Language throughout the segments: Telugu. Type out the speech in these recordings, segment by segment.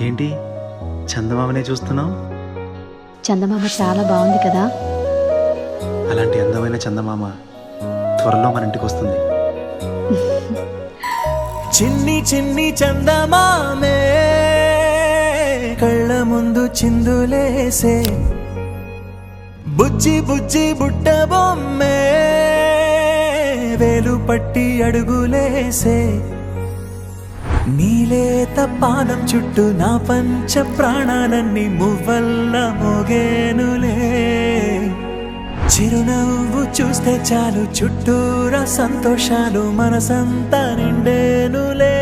ఏంటి చందమామనే చూస్తున్నావు? చందమామ చాలా బాగుంది కదా. అలాంటి అందమైన చందమామ త్వరలో మన ఇంటికి వస్తుంది. చిన్ని చిన్ని చందమామే కళ్ళ ముందు చిందులేసే, బుజ్జి బుజ్జి బుట్ట బొమ్మే వేలు పట్టి అడుగులేసే, నీలేత పానం చుట్టూ నా పంచ ప్రాణాలన్నీ మువ్వల్ల మోగేనులే, చిరునవ్వు చూస్తే చాలు చుట్టూరా సంతోషాలు మనసంతా నిండేనులే.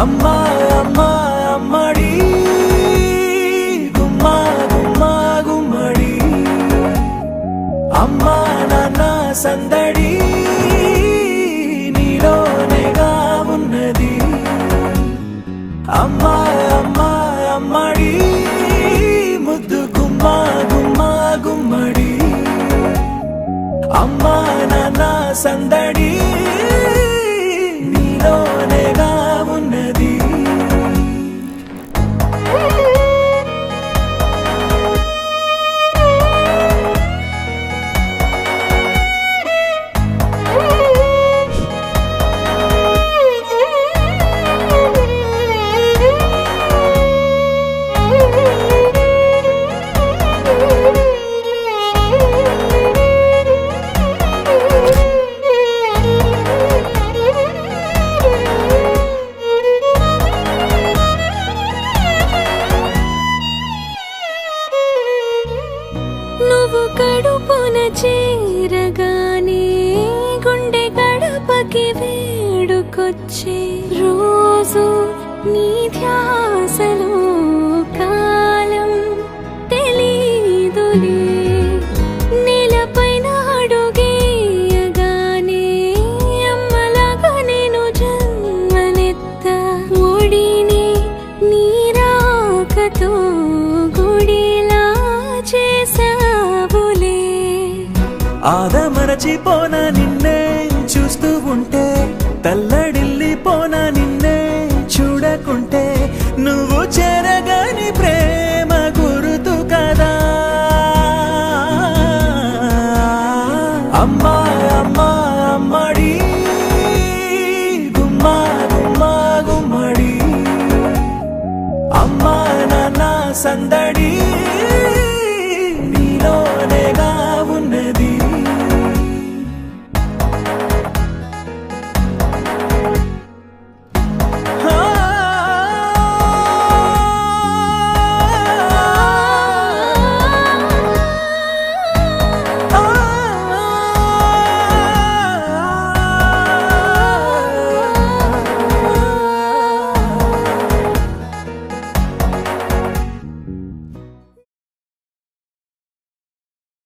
అమ్మా అమ్మా అమ్మడి గుమ్మా గుమ్మా గుమ్మడి, అమ్మా నాన్న సందడి నీలోనేగా ఉన్నది. అమ్మా అమ్మా అమ్మడి ముద్దు గుమ్మా గుమ్మా గుమ్మడి, అమ్మా నాన్న సందడి నీలోనేగా ఉన్నది. నువ్వు కడుపున చేరగానే గుండె గడపకి వేడుకొచ్చే, రోజు నీ ధ్యాసలో కాలం తెలీదులే, నేలపైన అడుగేయగానే అమ్మలాగా నేను జన్మనెత్త, ఒడిని నీ రాకతో గుడిలా చేసావులే. ఆదమరచిపోన నిన్నే చూస్తూ ఉంటే, తల్లడిల్లిపోన నిన్నే చూడకుంటే, నువ్వు చెరగని ప్రేమ గురుతు కదా. అమ్మా అమ్మా అమ్మడి గుమ్మా గుమ్మా గుమ్మడి, అమ్మా నాన్న సందడి